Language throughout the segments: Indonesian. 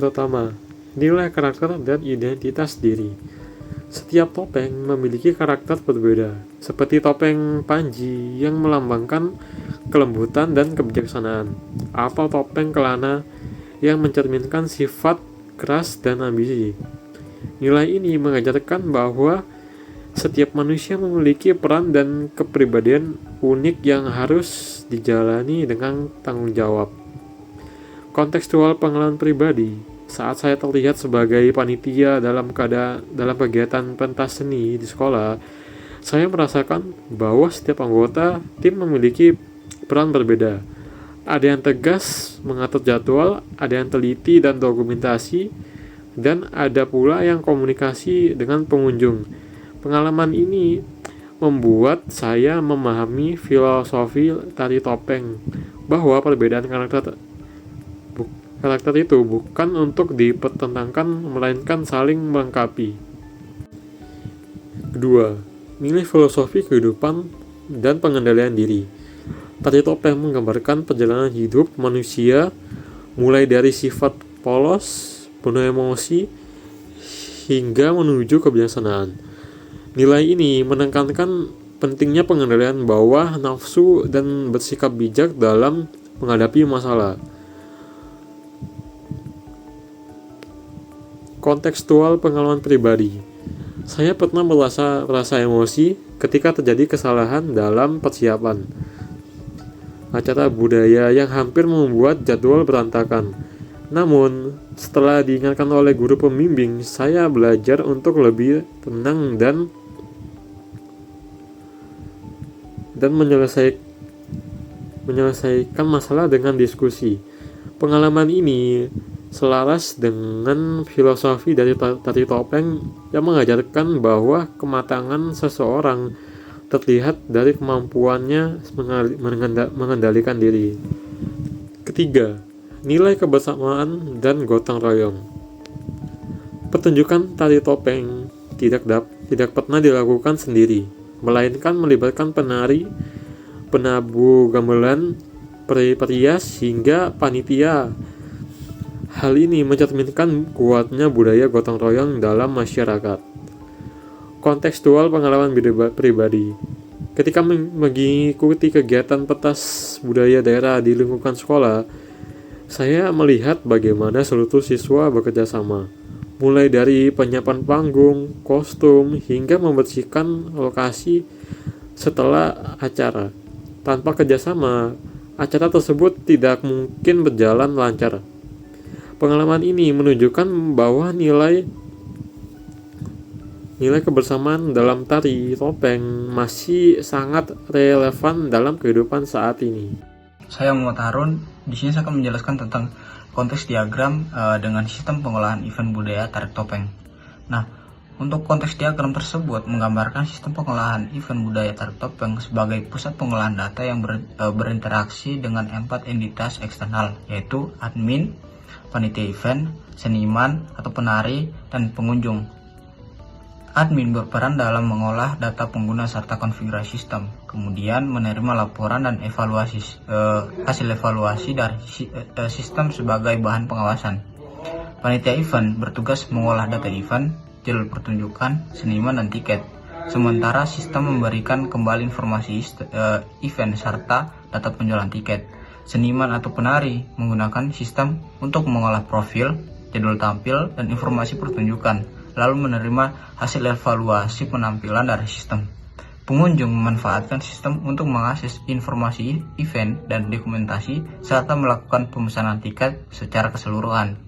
Pertama, nilai karakter dan identitas diri. Setiap topeng memiliki karakter berbeda, seperti topeng Panji yang melambangkan kelembutan dan kebijaksanaan, atau topeng Kelana yang mencerminkan sifat keras dan ambisi. Nilai ini mengajarkan bahwa setiap manusia memiliki peran dan kepribadian unik yang harus dijalani dengan tanggung jawab. Kontekstual pengalaman pribadi. Saat saya terlihat sebagai panitia dalam kegiatan pentas seni di sekolah, saya merasakan bahwa setiap anggota tim memiliki peran berbeda. Ada yang tegas mengatur jadwal, ada yang teliti dan dokumentasi, dan ada pula yang komunikasi dengan pengunjung. Pengalaman ini membuat saya memahami filosofi tari topeng, bahwa perbedaan karakter itu bukan untuk dipertentangkan, melainkan saling melengkapi. Kedua, nilai filosofi kehidupan dan pengendalian diri. Tari topeng menggambarkan perjalanan hidup manusia, mulai dari sifat polos, penuh emosi, hingga menuju kebijaksanaan. Nilai ini menekankan pentingnya pengendalian bawah nafsu dan bersikap bijak dalam menghadapi masalah. Kontekstual pengalaman pribadi. Saya pernah merasa emosi ketika terjadi kesalahan dalam persiapan acara budaya yang hampir membuat jadwal berantakan. Namun, setelah diingatkan oleh guru pembimbing, saya belajar untuk lebih tenang dan menyelesaikan masalah dengan diskusi. Pengalaman ini selaras dengan filosofi dari tari topeng yang mengajarkan bahwa kematangan seseorang terlihat dari kemampuannya mengendalikan diri. Ketiga, nilai kebersamaan dan gotong royong. Pertunjukan tari topeng tidak pernah dilakukan sendiri, melainkan melibatkan penari, penabuh gamelan, perias hingga panitia. Hal ini mencerminkan kuatnya budaya gotong royong dalam masyarakat. Kontekstual pengalaman pribadi. Ketika mengikuti kegiatan pentas budaya daerah di lingkungan sekolah, saya melihat bagaimana seluruh siswa bekerja sama, mulai dari penyiapan panggung, kostum, hingga membersihkan lokasi setelah acara. Tanpa kerjasama, acara tersebut tidak mungkin berjalan lancar. Pengalaman ini menunjukkan bahwa nilai kebersamaan dalam tari topeng masih sangat relevan dalam kehidupan saat ini. Saya Muhammad Harun. Di sini saya akan menjelaskan tentang konteks diagram dengan sistem pengolahan event budaya tarik topeng. Nah, untuk konteks diagram tersebut menggambarkan sistem pengolahan event budaya tarik topeng sebagai pusat pengolahan data yang berinteraksi dengan 4 entitas eksternal, yaitu admin, panitia event, seniman atau penari, dan pengunjung. Admin berperan dalam mengolah data pengguna serta konfigurasi sistem, kemudian menerima laporan dan hasil evaluasi dari sistem sebagai bahan pengawasan. Panitia event bertugas mengolah data event, jadwal pertunjukan, seniman, dan tiket. Sementara sistem memberikan kembali informasi event serta data penjualan tiket. Seniman atau penari menggunakan sistem untuk mengolah profil, jadwal tampil, dan informasi pertunjukan, lalu menerima hasil evaluasi penampilan dari sistem. Pengunjung memanfaatkan sistem untuk mengakses informasi event dan dokumentasi, serta melakukan pemesanan tiket secara keseluruhan.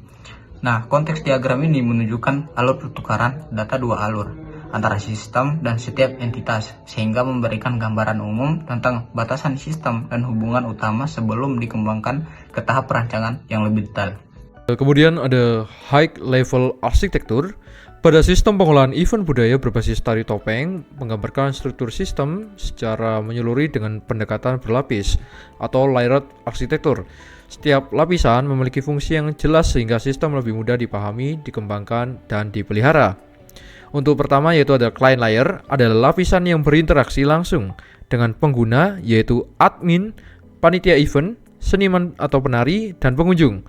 Nah, konteks diagram ini menunjukkan alur pertukaran data dua alur antara sistem dan setiap entitas, sehingga memberikan gambaran umum tentang batasan sistem dan hubungan utama sebelum dikembangkan ke tahap perancangan yang lebih detail. Kemudian ada high level arsitektur. Pada sistem pengolahan event budaya berbasis tari topeng menggambarkan struktur sistem secara menyeluruh dengan pendekatan berlapis atau layered arsitektur. Setiap lapisan memiliki fungsi yang jelas sehingga sistem lebih mudah dipahami, dikembangkan, dan dipelihara. Untuk pertama yaitu ada client layer, adalah lapisan yang berinteraksi langsung dengan pengguna yaitu admin, panitia event, seniman atau penari, dan pengunjung.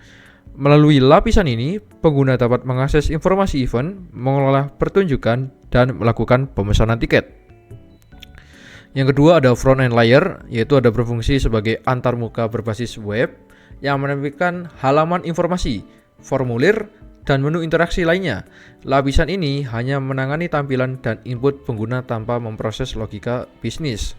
Melalui lapisan ini, pengguna dapat mengakses informasi event, mengelola pertunjukan, dan melakukan pemesanan tiket. Yang kedua ada front-end layer, yaitu ada berfungsi sebagai antarmuka berbasis web yang menampilkan halaman informasi, formulir, dan menu interaksi lainnya. Lapisan ini hanya menangani tampilan dan input pengguna tanpa memproses logika bisnis.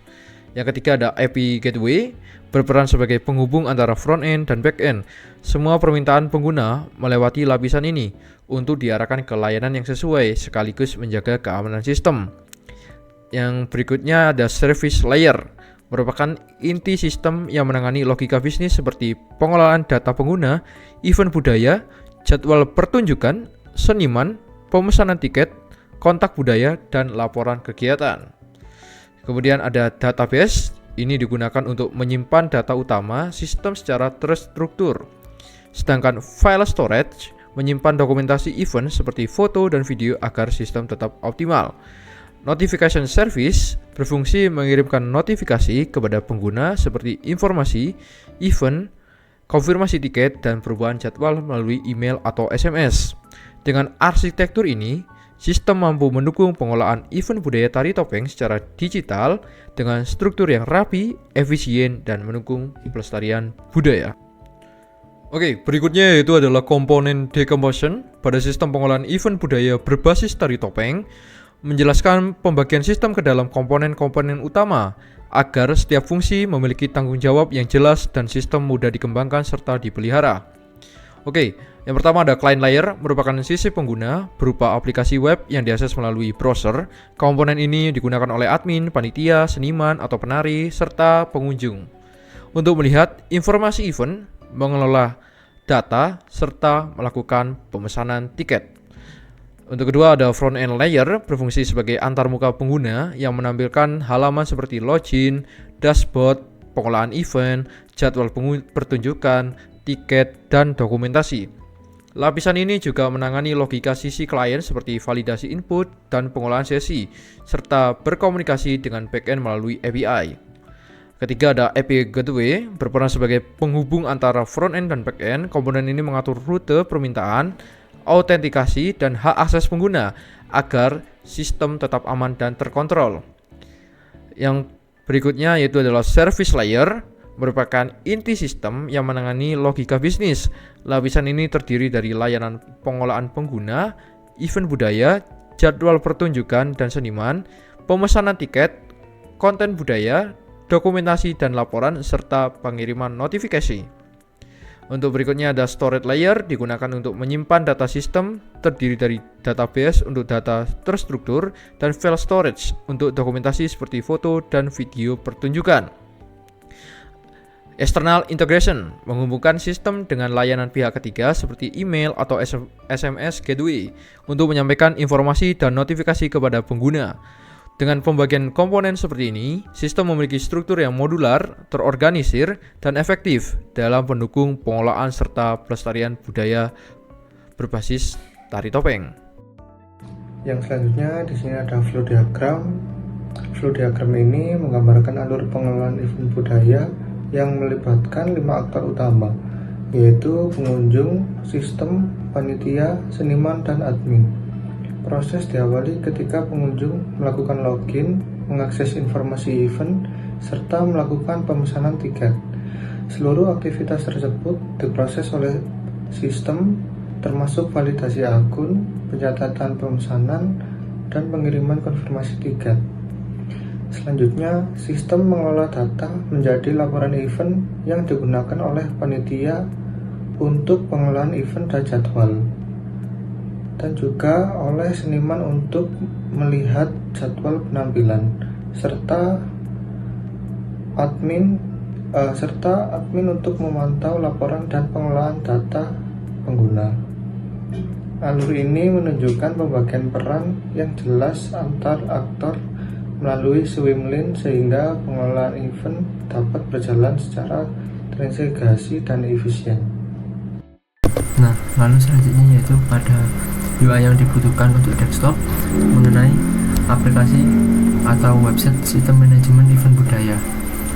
Yang ketiga ada API Gateway, berperan sebagai penghubung antara front-end dan back-end. Semua permintaan pengguna melewati lapisan ini untuk diarahkan ke layanan yang sesuai sekaligus menjaga keamanan sistem. Yang berikutnya ada Service Layer, merupakan inti sistem yang menangani logika bisnis seperti pengelolaan data pengguna, event budaya, jadwal pertunjukan, seniman, pemesanan tiket, kontak budaya, dan laporan kegiatan. Kemudian ada database, ini digunakan untuk menyimpan data utama sistem secara terstruktur. Sedangkan file storage menyimpan dokumentasi event seperti foto dan video agar sistem tetap optimal. Notification service berfungsi mengirimkan notifikasi kepada pengguna seperti informasi, event, konfirmasi tiket, dan perubahan jadwal melalui email atau SMS. Dengan arsitektur ini, sistem mampu mendukung pengolahan event budaya tari topeng secara digital dengan struktur yang rapi, efisien, dan mendukung pelestarian budaya. Oke, berikutnya yaitu adalah komponen decomposition pada sistem pengolahan event budaya berbasis tari topeng, menjelaskan pembagian sistem ke dalam komponen-komponen utama agar setiap fungsi memiliki tanggung jawab yang jelas dan sistem mudah dikembangkan serta dipelihara. Oke, yang pertama ada client layer, merupakan sisi pengguna berupa aplikasi web yang diakses melalui browser. Komponen ini digunakan oleh admin, panitia, seniman, atau penari, serta pengunjung untuk melihat informasi event, mengelola data, serta melakukan pemesanan tiket. Untuk kedua ada front-end layer, berfungsi sebagai antarmuka pengguna yang menampilkan halaman seperti login, dashboard, pengolahan event, jadwal pertunjukan, tiket, dan dokumentasi. Lapisan ini juga menangani logika sisi klien seperti validasi input dan pengolahan sesi, serta berkomunikasi dengan backend melalui API. Ketiga ada API Gateway, berperan sebagai penghubung antara front-end dan back-end. Komponen ini mengatur rute permintaan, autentikasi, dan hak akses pengguna agar sistem tetap aman dan terkontrol. Yang berikutnya yaitu adalah Service Layer, merupakan inti sistem yang menangani logika bisnis. Lapisan ini terdiri dari layanan pengolahan pengguna, event budaya, jadwal pertunjukan dan seniman, pemesanan tiket, konten budaya, dokumentasi dan laporan, serta pengiriman notifikasi. Untuk berikutnya ada storage layer, digunakan untuk menyimpan data sistem, terdiri dari database untuk data terstruktur dan file storage untuk dokumentasi seperti foto dan video pertunjukan. External integration, menghubungkan sistem dengan layanan pihak ketiga seperti email atau SMS gateway untuk menyampaikan informasi dan notifikasi kepada pengguna. Dengan pembagian komponen seperti ini, sistem memiliki struktur yang modular, terorganisir, dan efektif dalam mendukung pengolahan serta pelestarian budaya berbasis tari topeng. Yang selanjutnya di sini ada flow diagram. Flow diagram ini menggambarkan alur pengelolaan event budaya yang melibatkan 5 aktor utama, yaitu pengunjung, sistem, panitia, seniman, dan admin. Proses diawali ketika pengunjung melakukan login, mengakses informasi event, serta melakukan pemesanan tiket. Seluruh aktivitas tersebut diproses oleh sistem, termasuk validasi akun, pencatatan pemesanan, dan pengiriman konfirmasi tiket. Selanjutnya, sistem mengelola data menjadi laporan event yang digunakan oleh panitia untuk pengolahan event dan jadwal, dan juga oleh seniman untuk melihat jadwal penampilan, serta admin untuk memantau laporan dan pengolahan data pengguna. Alur ini menunjukkan pembagian peran yang jelas antar aktor melalui swim lane sehingga pengelolaan event dapat berjalan secara terintegrasi dan efisien. Nah, lalu selanjutnya yaitu pada UI yang dibutuhkan untuk desktop mengenai aplikasi atau website sistem manajemen event budaya.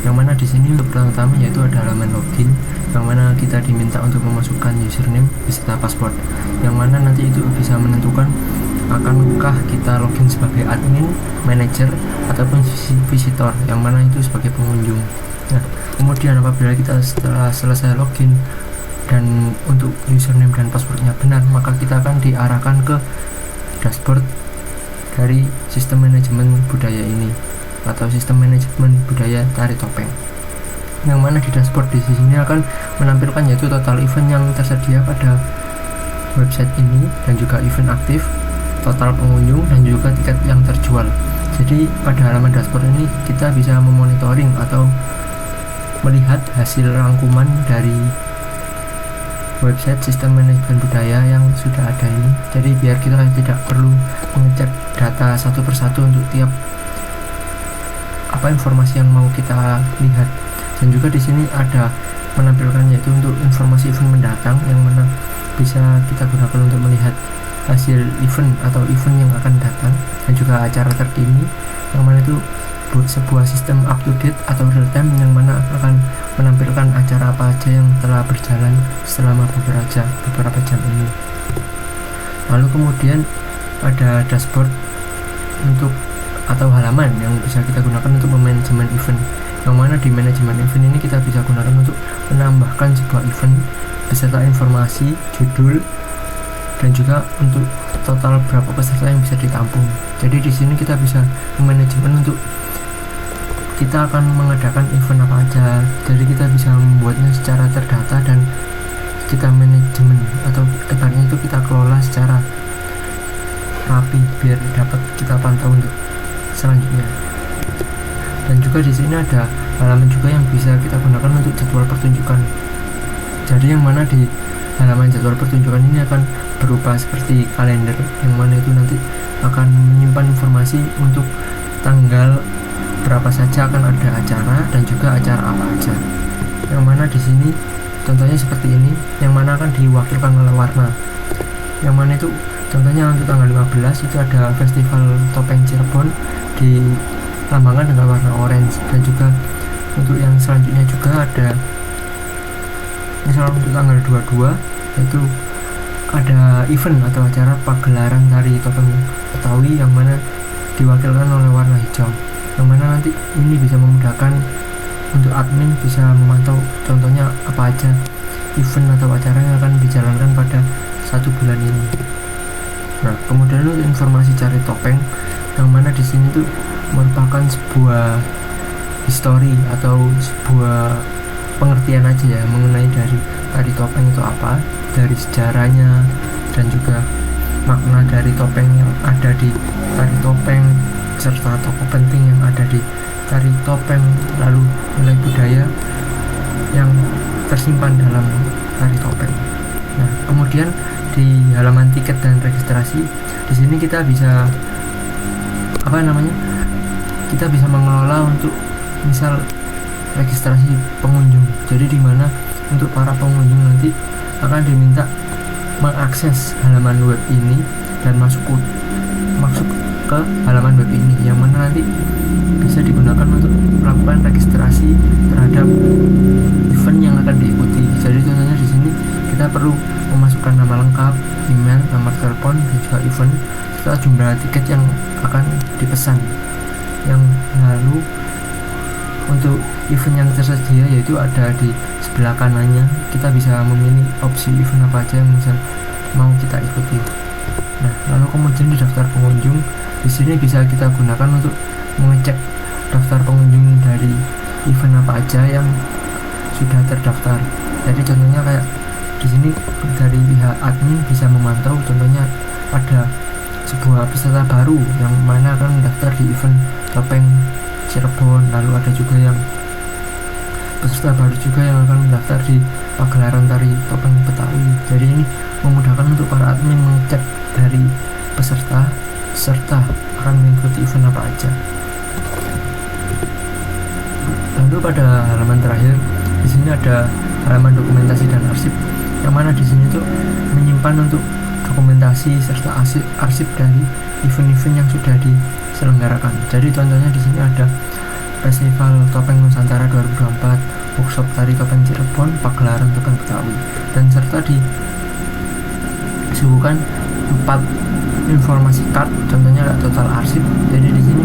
Yang mana di sini untuk pertama yaitu ada halaman login, yang mana kita diminta untuk memasukkan username beserta password, yang mana nanti itu bisa menentukan akankah kita login sebagai admin, manager, ataupun visitor, yang mana itu sebagai pengunjung. Nah, kemudian apabila kita setelah selesai login dan untuk username dan passwordnya benar, maka kita akan diarahkan ke dashboard dari sistem manajemen budaya ini, atau sistem manajemen budaya tari topeng, yang mana di dashboard di sini akan menampilkan yaitu total event yang tersedia pada website ini, dan juga event aktif, total pengunjung, dan juga tiket yang terjual. Jadi pada halaman dashboard ini kita bisa memonitoring atau melihat hasil rangkuman dari website sistem manajemen budaya yang sudah ada ini. Jadi biar kita tidak perlu mengecek data satu persatu untuk tiap informasi yang mau kita lihat. Dan juga di sini ada menampilkan yaitu untuk informasi event mendatang, yang mana bisa kita gunakan untuk melihat hasil event atau event yang akan datang, dan juga acara terkini, yang mana itu sebuah sistem up to date atau real time, yang mana akan menampilkan acara apa aja yang telah berjalan selama beberapa jam ini. Lalu kemudian ada dashboard untuk atau halaman yang bisa kita gunakan untuk manajemen event, yang mana di manajemen event ini kita bisa gunakan untuk menambahkan sebuah event beserta informasi, judul, dan juga untuk total berapa peserta yang bisa ditampung. Jadi di sini kita bisa manajemen untuk kita akan mengadakan event apa aja. Jadi kita bisa membuatnya secara terdata dan kita manajemen, atau ibaratnya itu kita kelola secara rapi biar dapat kita pantau untuk selanjutnya. Dan juga di sini ada halaman juga yang bisa kita gunakan untuk jadwal pertunjukan. Jadi yang mana di halaman jadwal pertunjukan ini akan berupa seperti kalender, yang mana itu nanti akan menyimpan informasi untuk tanggal berapa saja akan ada acara, dan juga acara apa aja. Yang mana di sini contohnya seperti ini, yang mana akan diwakilkan oleh warna. Yang mana itu contohnya untuk tanggal 15 itu ada festival topeng Cirebon dilambangkan dengan warna orange. Dan juga untuk yang selanjutnya juga ada misalnya untuk tanggal 22 yaitu ada event atau acara pagelaran tari topeng Betawi, yang mana diwakilkan oleh warna hijau, yang mana nanti ini bisa memudahkan untuk admin bisa memantau contohnya apa aja event atau acara yang akan dijalankan pada 1 bulan ini. Nah, kemudian untuk informasi cari topeng, yang mana di sini tuh merupakan sebuah histori atau sebuah pengertian aja ya mengenai dari tari topeng itu apa, dari sejarahnya, dan juga makna dari topeng yang ada di tari topeng, serta tokoh penting yang ada di tari topeng, lalu nilai budaya yang tersimpan dalam tari topeng. Nah, kemudian di halaman tiket dan registrasi, di sini kita bisa kita bisa mengelola untuk misal registrasi pengunjung. Jadi di mana untuk para pengunjung nanti akan diminta mengakses halaman web ini dan masuk ke halaman web ini, yang mana nanti bisa digunakan untuk melakukan registrasi terhadap event yang akan diikuti. Jadi contohnya di sini kita perlu memasukkan nama lengkap, email, nomor telepon, dan juga event serta jumlah tiket yang akan dipesan. Yang lalu untuk event yang tersedia yaitu ada di sebelah kanannya, kita bisa memilih opsi event apa aja yang misal mau kita ikuti. Nah, lalu kemudian di daftar pengunjung, di sini bisa kita gunakan untuk mengecek daftar pengunjung dari event apa aja yang sudah terdaftar. Jadi contohnya kayak di sini dari pihak admin bisa memantau contohnya ada sebuah peserta baru yang mana akan mendaftar di event topeng Cirebon, lalu ada juga yang peserta baru juga yang akan mendaftar di pagelaran tari topeng Betawi. Jadi ini memudahkan untuk para admin mengecek dari peserta serta akan mengikuti event apa aja. Lalu pada halaman terakhir di sini ada halaman dokumentasi dan arsip, yang mana di sini tuh menyimpan untuk dokumentasi serta arsip dari event-event yang sudah diselenggarakan. Jadi contohnya di sini ada Festival Topeng Nusantara 2024, workshop tari topeng Cirebon, pagelaran topeng Betawi, dan serta disuguhkan 4 informasi card, contohnya total arsip. Jadi di sini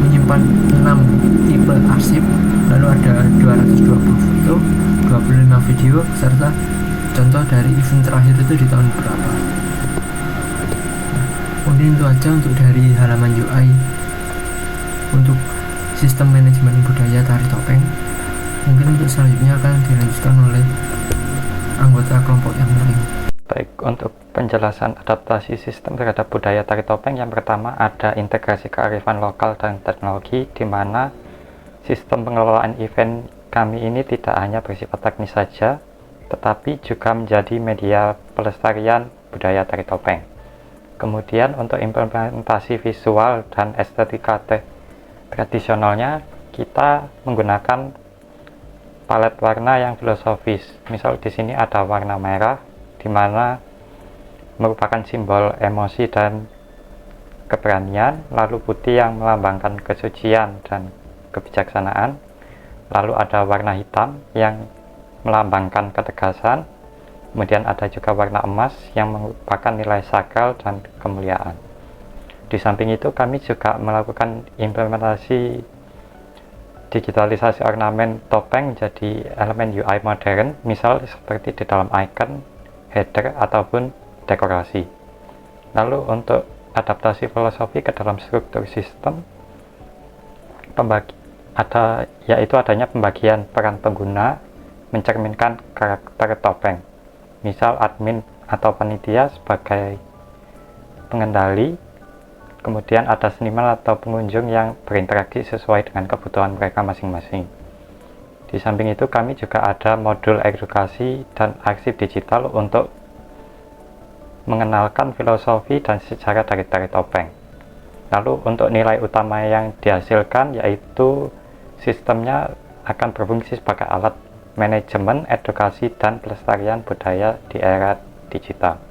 menyimpan 6 tipe arsip, lalu ada 220 foto, 25 video, serta contoh dari event terakhir itu di tahun berapa. Kemudian itu aja untuk dari halaman UI untuk sistem manajemen budaya tari topeng. Mungkin untuk selanjutnya akan dilanjutkan oleh anggota kelompok yang lain. Baik, untuk penjelasan adaptasi sistem terhadap budaya tari topeng, yang pertama ada integrasi kearifan lokal dan teknologi, di mana sistem pengelolaan event kami ini tidak hanya bersifat teknis saja, tetapi juga menjadi media pelestarian budaya tari topeng. Kemudian untuk implementasi visual dan estetika tradisionalnya, kita menggunakan palet warna yang filosofis. Misal di sini ada warna merah, di mana merupakan simbol emosi dan keberanian, lalu putih yang melambangkan kesucian dan kebijaksanaan, lalu ada warna hitam yang melambangkan ketegasan, kemudian ada juga warna emas yang merupakan nilai sakral dan kemuliaan. Di samping itu, kami juga melakukan implementasi digitalisasi ornamen topeng menjadi elemen UI modern, misal seperti di dalam icon, header, ataupun dekorasi. Lalu untuk adaptasi filosofi ke dalam struktur sistem, yaitu adanya pembagian peran pengguna mencerminkan karakter topeng. Misal admin atau panitia sebagai pengendali, kemudian ada seniman atau pengunjung yang berinteraksi sesuai dengan kebutuhan mereka masing-masing. Di samping itu, kami juga ada modul edukasi dan arsip digital untuk mengenalkan filosofi dan sejarah dari tari topeng. Lalu untuk nilai utama yang dihasilkan, yaitu sistemnya akan berfungsi sebagai alat manajemen, edukasi, dan pelestarian budaya di era digital.